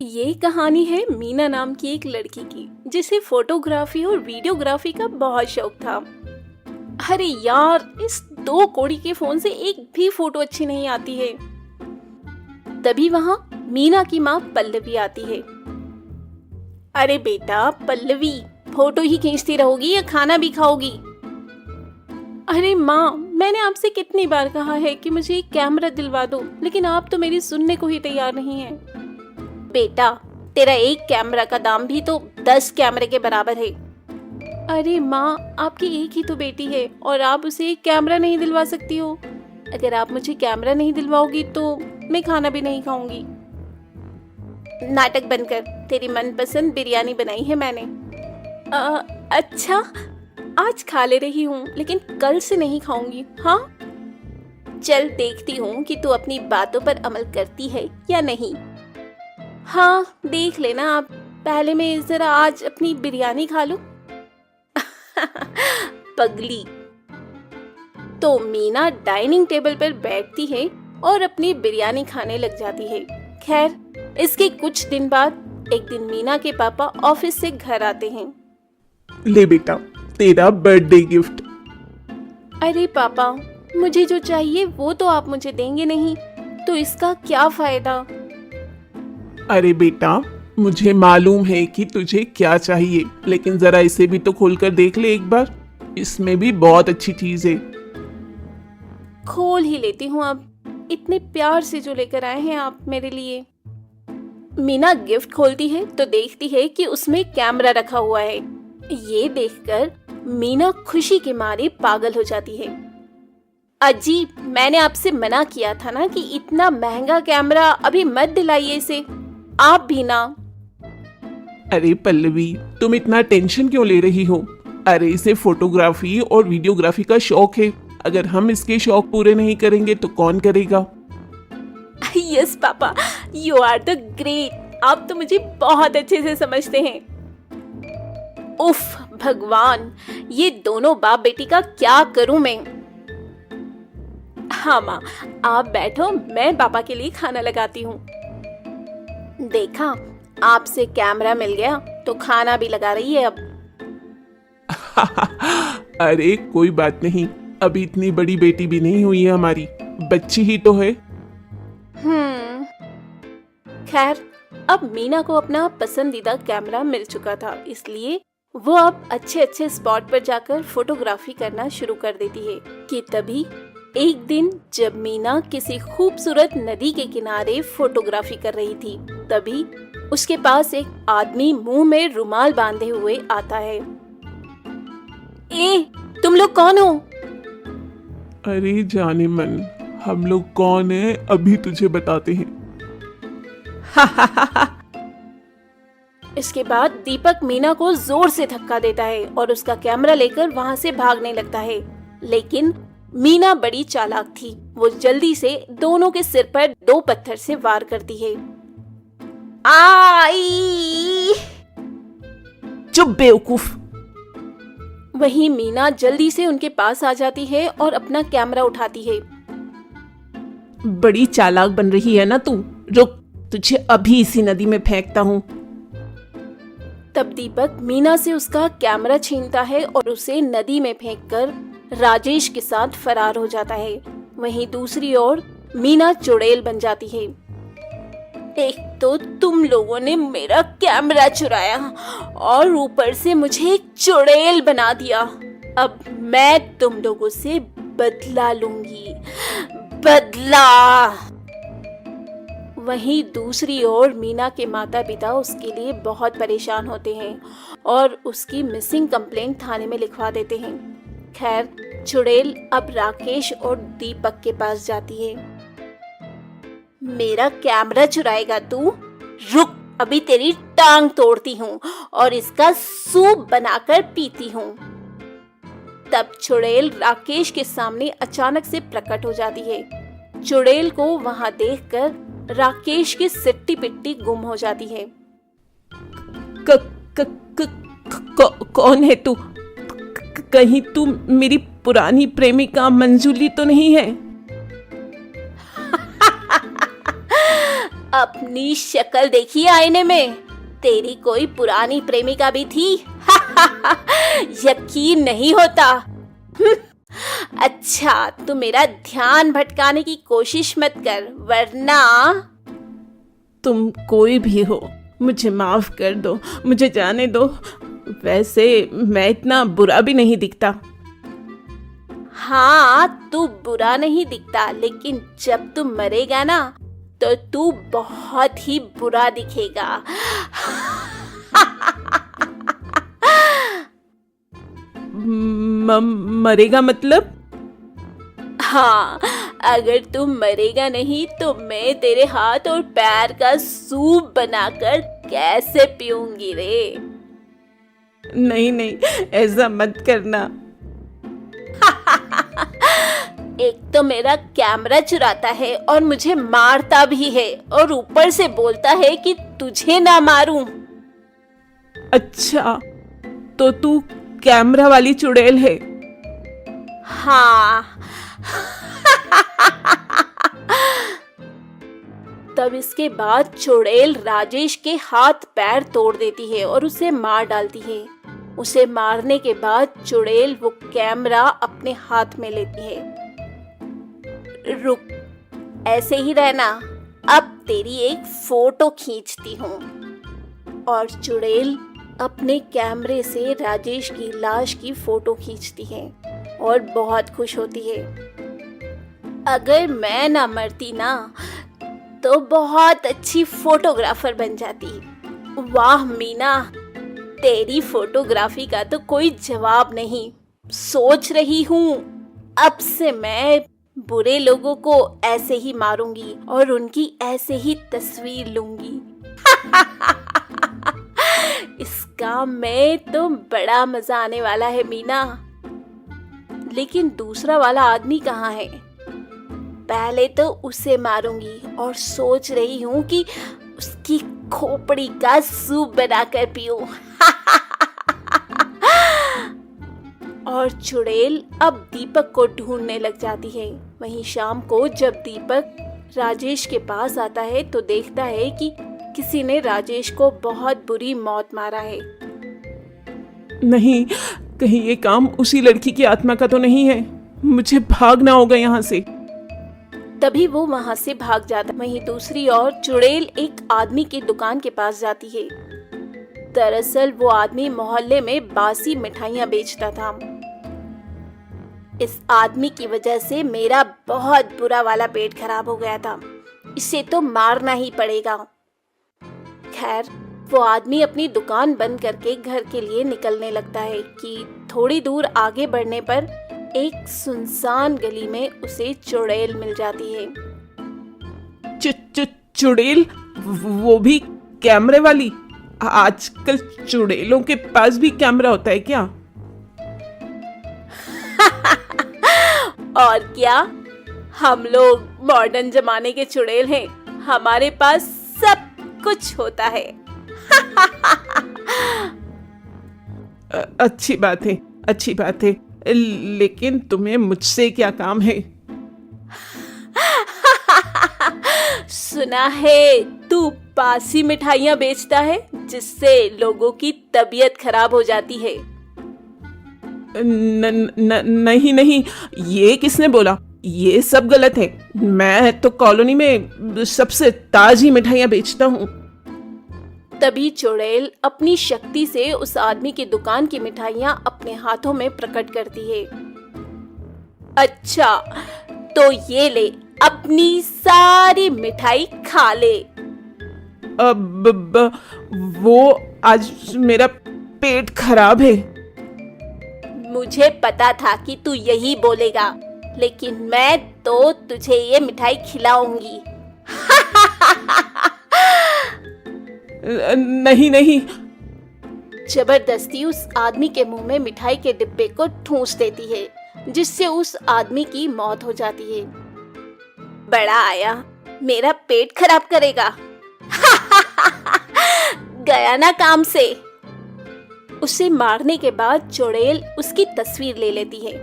ये कहानी है मीना नाम की एक लड़की की जिसे फोटोग्राफी और वीडियोग्राफी का बहुत शौक था। अरे यार, इस दो कौड़ी के फोन से एक भी फोटो अच्छी नहीं आती है। तभी वहां मीना की माँ पल्लवी आती है। अरे बेटा पल्लवी, फोटो ही खींचती रहोगी या खाना भी खाओगी? अरे माँ, मैंने आपसे कितनी बार कहा है कि मुझे एक कैमरा दिलवा दो, लेकिन आप तो मेरी सुनने को ही तैयार नहीं है। बेटा, तेरा एक कैमरा का दाम भी तो 10 कैमरे के बराबर है। अरे माँ, आपकी एक ही तो बेटी है और आप उसे एक कैमरा नहीं दिलवा सकती हो। अगर आप मुझे कैमरा नहीं दिलवाओगी तो मैं खाना भी नहीं खाऊंगी। नाटक बंद कर, तेरी मनपसंद बिरयानी बनाई है मैंने। अच्छा, आज खा ले रही हूँ लेकिन कल से नहीं खाऊंगी। हाँ, चल देखती हूँ कि तू अपनी बातों पर अमल करती है या नहीं। हाँ, देख लेना आप। पहले मैं जरा आज अपनी बिरयानी खा लूं। पगली। तो मीना डाइनिंग टेबल पर बैठती है और अपनी बिरयानी खाने लग जाती है। खैर, इसके कुछ दिन बाद एक दिन मीना के पापा ऑफिस से घर आते हैं। ले बेटा, तेरा बर्थडे गिफ्ट। अरे पापा, मुझे जो चाहिए वो तो आप मुझे देंगे नहीं, तो इसका क्या फायदा? अरे बेटा, मुझे मालूम है कि तुझे क्या चाहिए, लेकिन जरा इसे भी तो खोलकर देख ले एक बार। इसमें भी बहुत अच्छी चीज है। खोल ही लेती हूँ अब, इतने प्यार से जो लेकर आए हैं आप मेरे लिए। मीना गिफ्ट खोलती है तो देखती है कि उसमें कैमरा रखा हुआ है। ये देखकर मीना खुशी के मारे पागल हो जाती है। अजी, मैंने आपसे मना किया था ना कि इतना महंगा कैमरा अभी मत दिलाइए इसे। आप भी ना। अरे पल्लवी, तुम इतना टेंशन क्यों ले रही हो? अरे इसे फोटोग्राफी और वीडियोग्राफी का शौक है। अगर हम इसके शौक पूरे नहीं करेंगे तो कौन करेगा? Yes papa, you are the great. आप तो मुझे बहुत अच्छे से समझते हैं। उफ भगवान, ये दोनों बाप बेटी का क्या करूं मैं। हाँ माँ, आप बैठो, मैं पापा के लिए खाना लगाती हूँ। देखा, आपसे कैमरा मिल गया तो खाना भी लगा रही है अब। अरे कोई बात नहीं, अभी इतनी बड़ी बेटी भी नहीं हुई है हमारी, बच्ची ही तो है। खैर, अब मीना को अपना पसंदीदा कैमरा मिल चुका था, इसलिए वो अब अच्छे अच्छे स्पॉट पर जाकर फोटोग्राफी करना शुरू कर देती है। कि तभी एक दिन जब मीना किसी खूबसूरत नदी के किनारे फोटोग्राफी कर रही थी, तभी उसके पास एक आदमी मुंह में रुमाल बांधे हुए आता है। ए, तुम लोग कौन हो? अरे जाने मन, हम लोग कौन है अभी तुझे बताते हैं। इसके बाद दीपक मीना को जोर से धक्का देता है और उसका कैमरा लेकर वहां से भागने लगता है। लेकिन मीना बड़ी चालाक थी, वो जल्दी से दोनों के सिर पर 2 पत्थर से वार करती है। आई! चुप बेवकूफ। वहीं मीना जल्दी से उनके पास आ जाती है और अपना कैमरा उठाती है। बड़ी चालाक बन रही है ना तू। रुक, तुझे अभी इसी नदी में फेंकता हूँ। तब दीपक मीना से उसका कैमरा छीनता है और उसे नदी में फेंककर राजेश के साथ फरार हो जाता है। वहीं दूसरी ओर मीना चुड़ैल बन जाती है। एक तो तुम लोगों ने मेरा कैमरा चुराया और ऊपर से मुझे एक चुड़ैल बना दिया। अब मैं तुम लोगों से बदला लूंगी, बदला। वहीं दूसरी ओर मीना के माता पिता उसके लिए बहुत परेशान होते हैं और उसकी मिसिंग कंप्लेंट थाने में लिखवा देते हैं। खैर, चुड़ैल अब राकेश और दीपक के पास जाती है। मेरा कैमरा चुराएगा तू? रुक, अभी तेरी टांग तोड़ती हूँ और इसका सूप बनाकर पीती हूँ। तब चुड़ैल राकेश के सामने अचानक से प्रकट हो जाती है। चुड़ैल को वहां देखकर राकेश की सिट्टी पिट्टी गुम हो जाती है। कौन है तू? कहीं तू मेरी पुरानी प्रेमिका मंजूली तो नहीं है? अपनी शक्ल देखी आईने में? तेरी कोई पुरानी प्रेमिका भी थी? यकीन नहीं होता। अच्छा, तू मेरा ध्यान भटकाने की कोशिश मत कर, वरना तुम कोई भी हो, मुझे माफ कर दो, मुझे जाने दो। वैसे मैं इतना बुरा भी नहीं दिखता। हाँ, तू बुरा नहीं दिखता, लेकिन जब तू मरेगा ना तो तू बहुत ही बुरा दिखेगा। मरेगा मतलब? हाँ, अगर तू मरेगा नहीं तो मैं तेरे हाथ और पैर का सूप बनाकर कैसे पीऊंगी रे? नहीं नहीं, ऐसा मत करना। एक तो मेरा कैमरा चुराता है और मुझे मारता भी है, और ऊपर से बोलता है कि तुझे ना मारूं। अच्छा, तो तू कैमरा वाली चुड़ैल है? हाँ। तब इसके बाद चुड़ैल राजेश के हाथ पैर तोड़ देती है और उसे मार डालती है। उसे मारने के बाद चुड़ैल वो कैमरा अपने हाथ में लेती है। रुक, ऐसे ही रहना, अब तेरी एक फोटो खींचती हूँ। और चुड़ैल अपने कैमरे से राजेश की लाश की फोटो खींचती है और बहुत खुश होती है। अगर मैं ना मरती ना तो बहुत अच्छी फोटोग्राफर बन जाती। वाह मीना, तेरी फोटोग्राफी का तो कोई जवाब नहीं। सोच रही हूँ अब से मैं बुरे लोगों को ऐसे ही मारूंगी और उनकी ऐसे ही तस्वीर लूंगी। इसका मैं तो बड़ा मजा आने वाला है मीना। लेकिन दूसरा वाला आदमी कहाँ है? पहले तो उसे मारूंगी और सोच रही हूँ कि उसकी खोपड़ी का सूप बनाकर पीऊं। और चुड़ैल अब दीपक को ढूंढने लग जाती है। वहीं शाम को जब दीपक राजेश के पास आता है तो देखता है कि किसी ने राजेश को बहुत बुरी मौत मारा है। नहीं, कहीं ये काम उसी लड़की की आत्मा का तो नहीं है? मुझे भागना होगा यहाँ से। तभी वो वहाँ से भाग जाता। वहीं दूसरी ओर चुड़ैल एक आदमी की दुकान के पास जाती है। दरअसल वो आदमी मोहल्ले में बासी मिठाइयाँ बेचता था। इस आदमी की वजह से मेरा बहुत बुरा वाला पेट खराब हो गया था। इसे तो मारना ही पड़ेगा। खैर, वो आदमी अपनी दुकान बंद करके घर के लिए निकलने लगता है कि थोड़ी दूर आगे बढ़ने पर एक सुनसान गली में उसे चुड़ैल मिल जाती है। चुड़ैल? वो भी कैमरे वाली? आजकल चुड़ैलों के पास भी कैमरा होता है क्या? और क्या, हम लोग मॉडर्न जमाने के चुड़ैल हैं। हमारे पास सब कुछ होता है। अच्छी बात है, अच्छी बात है, लेकिन तुम्हें मुझसे क्या काम है? सुना है तू बासी मिठाइयाँ बेचता है जिससे लोगों की तबीयत खराब हो जाती है। नहीं नहीं, ये किसने बोला? ये सब गलत है। मैं तो कॉलोनी में सबसे ताजी मिठाइयाँ बेचता हूँ। तभी चुड़ैल अपनी शक्ति से उस आदमी की दुकान की मिठाइयाँ अपने हाथों में प्रकट करती है। अच्छा, तो ये ले, अपनी सारी मिठाई खा ले। अब वो आज मेरा पेट खराब है। मुझे पता था कि तू यही बोलेगा, लेकिन मैं तो तुझे ये मिठाई खिलाऊंगी। नहीं नहीं। जबरदस्ती उस आदमी के मुंह में मिठाई के डिब्बे को ठूंस देती है, जिससे उस आदमी की मौत हो जाती है। बड़ा आया, मेरा पेट खराब करेगा। गया ना काम से। उसे मारने के बाद चुड़ैल उसकी तस्वीर ले लेती है।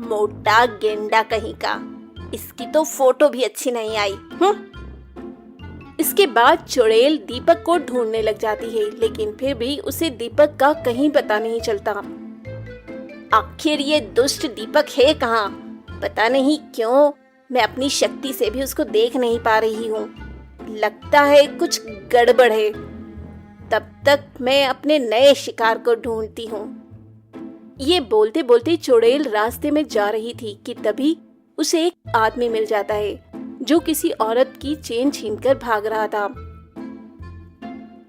मोटा गेंडा कहीं का, इसकी तो फोटो भी अच्छी नहीं आई। इसके बाद चुड़ैल दीपक को ढूंढने लग जाती है, लेकिन फिर भी उसे दीपक का कहीं पता नहीं चलता। आखिर ये दुष्ट दीपक है कहाँ? पता नहीं क्यों मैं अपनी शक्ति से भी उसको देख नहीं पा रही हूँ। लगता है कुछ गड़बड़ है। तब तक मैं अपने नए शिकार को ढूंढती हूँ। ये बोलते बोलते चुड़ैल रास्ते में जा रही थी कि तभी उसे एक आदमी मिल जाता है जो किसी औरत की चेन छीनकर भाग रहा था।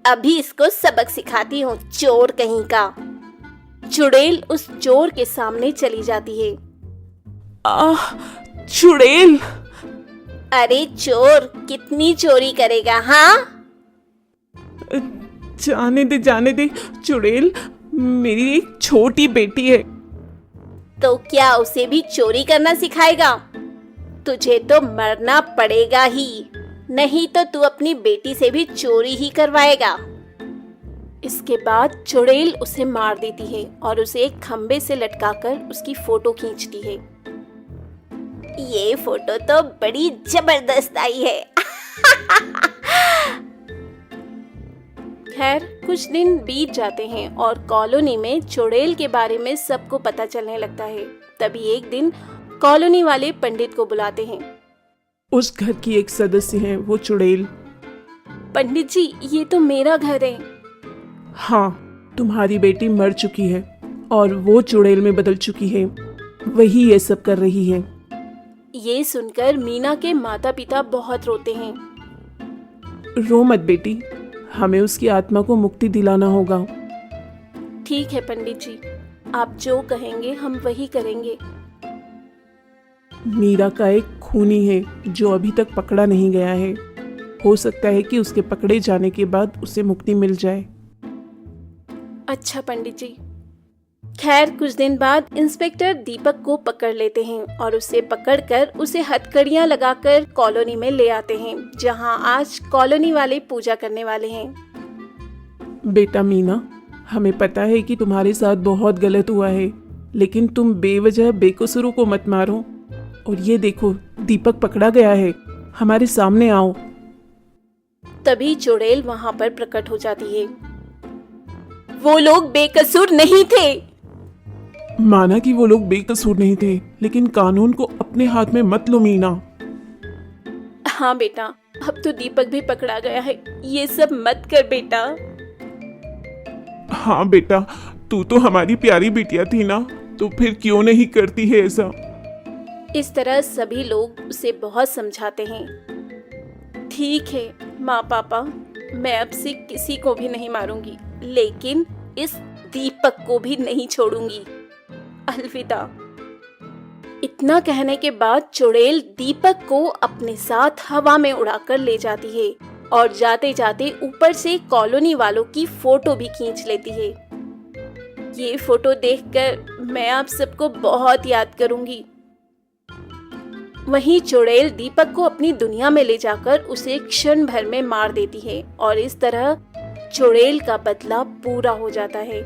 अभी इसको सबक सिखाती हूँ, चोर कहीं का। चुड़ैल उस चोर के सामने चली जाती है। चुड़ैल! अरे चोर, कितनी चोरी करेगा? हाँ, जाने दे चुड़ैल, मेरी एक छोटी बेटी है। तो क्या उसे भी चोरी करना सिखाएगा? तुझे तो मरना पड़ेगा ही, नहीं तो तू अपनी बेटी से भी चोरी ही करवाएगा। इसके बाद चुड़ैल उसे मार देती है और उसे एक खंबे से लटकाकर उसकी फोटो खींचती है। ये फोटो तो बड़ी जबरदस्त आई है। खैर, कुछ दिन बीत जाते हैं और कॉलोनी में चुड़ैल के बारे में सबको पता चलने लगता है। तभी एक दिन कॉलोनी वाले पंडित को बुलाते हैं। उस घर की एक सदस्य है वो चुड़ैल। पंडित जी, ये तो मेरा घर है। हाँ, तुम्हारी बेटी मर चुकी है और वो चुड़ैल में बदल चुकी है। वही ये सब कर रही है। ये सुनकर मीना के माता पिता बहुत रोते हैं। रो मत बेटी, हमें उसकी आत्मा को मुक्ति दिलाना होगा। ठीक है पंडित जी, आप जो कहेंगे हम वही करेंगे। मीरा का एक खूनी है जो अभी तक पकड़ा नहीं गया है। हो सकता है कि उसके पकड़े जाने के बाद उसे मुक्ति मिल जाए। अच्छा पंडित जी। खैर, कुछ दिन बाद इंस्पेक्टर दीपक को पकड़ लेते हैं और उसे पकड़कर उसे हथकड़ियां लगाकर कॉलोनी में ले आते हैं, जहां आज कॉलोनी वाले पूजा करने वाले हैं। बेटा मीना, हमें पता है कि तुम्हारे साथ बहुत गलत हुआ है, लेकिन तुम बेवजह बेकसूरों को मत मारो। और ये देखो, दीपक पकड़ा गया है, हमारे सामने आओ। तभी चुड़ैल वहां पर प्रकट हो जाती है। वो लोग बेकसूर नहीं थे। माना कि वो लोग बेकसूर नहीं थे, लेकिन कानून को अपने हाथ में मत लो मीना। हाँ बेटा, अब तो दीपक भी पकड़ा गया है, ये सब मत कर बेटा। हाँ बेटा, तू तो हमारी प्यारी बिटिया थी ना, तो फिर क्यों नहीं करती है ऐसा। इस तरह सभी लोग उसे बहुत समझाते हैं। ठीक है माँ पापा, मैं अब से किसी को भी नहीं मारूंगी, लेकिन इस दीपक को भी नहीं छोड़ूंगी। अलविदा। इतना कहने के बाद चुड़ैल दीपक को अपने साथ हवा में उड़ाकर ले जाती है और जाते जाते ऊपर से कॉलोनी वालों की फोटो भी खींच लेती है। ये फोटो देखकर मैं आप सबको बहुत याद करूंगी। वहीं चुड़ैल दीपक को अपनी दुनिया में ले जाकर उसे क्षण भर में मार देती है और इस तरह चुड़ैल का बदला पूरा हो जाता है।